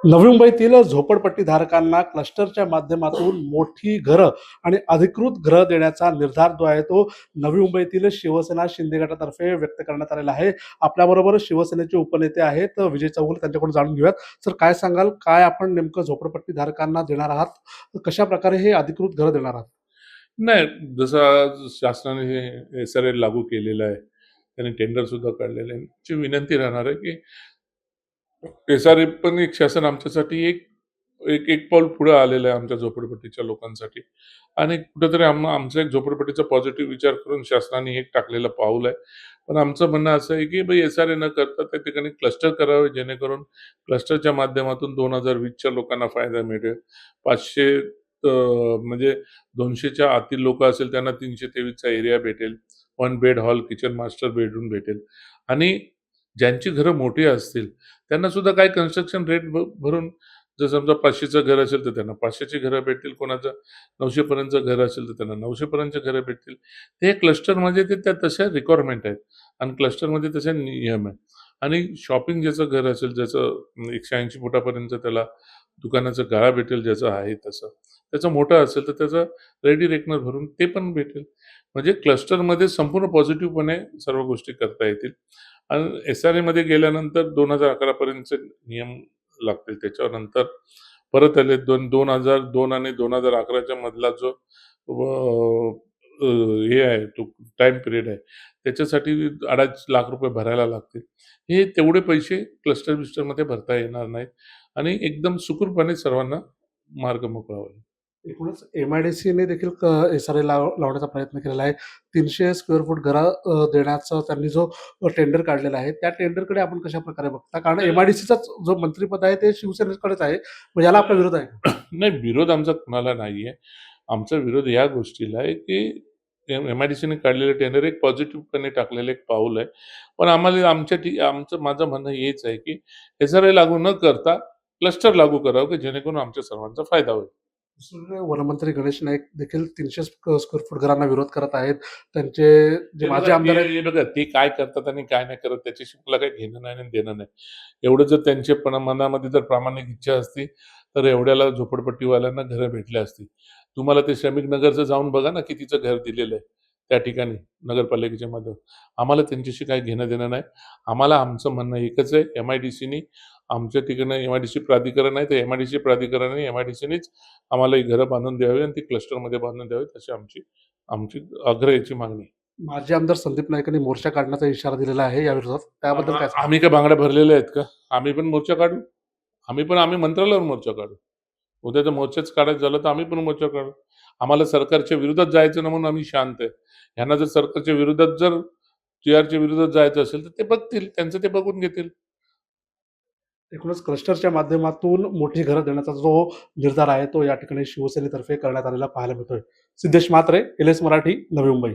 नवी मुंबईतील झोपडपट्टीधारकांना क्लस्टरच्या माध्यमातून मोठी घरं आणि अधिकृत घरं देण्याचा निर्धार जो आहे तो नवी मुंबईतील शिवसेना शिंदे गटातर्फे व्यक्त करण्यात आलेला आहे. आपल्याबरोबर शिवसेनेचे उपनेते आहेत विजय चौगुले, त्यांच्याकडून जाणून घेऊयात. सर, काय सांगाल, काय आपण नेमकं झोपडपट्टीधारकांना देणार आहात? कशा प्रकारे हे अधिकृत घरं देणार आहात? नाही, जसं आज शासनाने हे SRA लागू केलेलं आहे, त्यांनी टेंडर सुद्धा काढलेलं आहे. ची विनंती राहणार आहे की SRA पण एक शासन आमच्यासाठी एक एक एक पाऊल पुढे आलेलं आहे आमच्या झोपडपट्टीच्या लोकांसाठी. आणि कुठेतरी आमचा एक झोपडपट्टीचा पॉझिटिव्ह विचार करून शासनाने एक टाकलेलं पाऊल आहे. पण आमचं म्हणणं असं आहे की SRA न करता त्या ठिकाणी क्लस्टर करावे, जेणेकरून क्लस्टरच्या माध्यमातून 2020च्या लोकांना फायदा मिळेल. 500 म्हणजे 200च्या आतील लोक असेल त्यांना 323चा एरिया भेटेल. 1 bed hall, kitchen, master bedroom भेटेल. आणि ज्यांची घरं मोठी असतील त्यांना सुद्धा काही कन्स्ट्रक्शन रेट भरून, जर समजा 500चं घर असेल तर त्यांना 500ची घरं भेटतील, कोणाचं 900 पर्यंतचं घर असेल तर त्यांना 900 पर्यंतची घरं भेटतील. ते क्लस्टरमध्ये त्या तशा रिक्वायरमेंट आहेत आणि क्लस्टरमध्ये तसे नियम आहेत. आणि शॉपिंग ज्याचं घर असेल, ज्याचं 180 फुटापर्यंत त्याला दुकानाचं गाळा भेटेल, ज्याचं आहे तसं, त्याचं मोठं असेल तर त्याचं रेडी रेकनर भरून ते पण भेटेल. म्हणजे क्लस्टरमध्ये संपूर्ण पॉझिटिव्हपणे सर्व गोष्टी करता येतील. आणि SRA मध्ये गेल्यानंतर 2011 पर्यंतचे नियम लागतील. त्याच्यानंतर परत आले 2002 आणि 2011च्या मधला जो अ, अ, हे आहे, तो टाइम पिरियड आहे, त्याच्यासाठी 2.5 लाख रुपये भरायला लागतील. हे तेवढे पैसे क्लस्टर बिस्टरमध्ये भरता येणार नाहीत आणि एकदम सुखरूपपणे सर्वांना मार्ग मोकळा होईल. एकूणच MIDCने देखील SRA लावण्याचा प्रयत्न केलेला आहे. 300 स्क्वेअर फूट घरं देण्याचा त्यांनी जो टेंडर काढलेला आहे, त्या टेंडरकडे आपण कशाप्रकारे बघता? कारण MIDCचाच जो मंत्रिपद आहे ते शिवसेनेकडेच आहे. मग याला आपला विरोध आहे का? नाही, विरोध आमचा कुणाला नाहीये. आमचा विरोध या गोष्टीला आहे की MIDCने काढलेलं टेंडर एक पॉझिटिव्हपणे टाकलेलं एक पाऊल आहे. पण आम्हाला माझं म्हणणं हेच आहे की SRA लागू न करता क्लस्टर लागू करावं, की जेणेकरून आमच्या सर्वांचा फायदा होईल. दुसरीकडे वनमंत्री गणेश नाईक देखील 300 स्क्वेअर फूट घरांना विरोध करत आहेत. त्यांचे जे हे माजी बघा, आमदार आहेत, हे बघा, ते काय करतात आणि काय नाही करत त्याच्याशी मला काही घेणं नाही आणि देणं नाही. एवढं जर त्यांच्या मनामध्ये जर प्रामाणिक इच्छा असती, तर एवढ्याला झोपडपट्टीवाल्यांना घरं भेटली असती. तुम्हाला ते श्रमिक नगरचं जाऊन बघा ना, कितीचं घर दिलेलं आहे त्या ठिकाणी नगरपालिकेच्या मध्ये. आम्हाला त्यांच्याशी काही घेणं देणं नाही. आम्हाला आमचं म्हणणं एकच आहे, MIDCनी आमच्या ठिकाणी MIDC प्राधिकरण आहे, तर MIDC प्राधिकरणाने MIDCनीच आम्हाला ही घरं बांधून द्यावी आणि ती क्लस्टरमध्ये बांधून द्यावी, अशी आमची आमची आग्रहाची मागणी आहे. माजी आमदार संदीप नाईकांनी मोर्चा काढण्याचा इशारा दिलेला आहे या विरोधात. त्याबद्दल काय सांगाल? आम्ही काय बांगड्या भरलेल्या आहेत का? आम्ही पण मोर्चा काढू. आम्ही मंत्रालयावर मोर्चा काढू. उद्या जर मोर्चाच काढायचं झालं तर आम्ही पण मोर्चा काढू. आम्हाला सरकारच्या विरोधात जायचं ना, म्हणून आम्ही शांत आहे. ह्यांना जर सरकारच्या विरोधात, जर TRच्या विरोधात जायचं असेल तर ते बघतील, त्यांचं ते बघून घेतील. एकूणच क्लस्टरच्या माध्यमातून मोठी घरं देण्याचा जो निर्धार आहे तो या ठिकाणी शिवसेनेतर्फे करण्यात आलेला पाहायला मिळतोय. सिद्धेश म्हात्रे, LS मराठी, नवी मुंबई.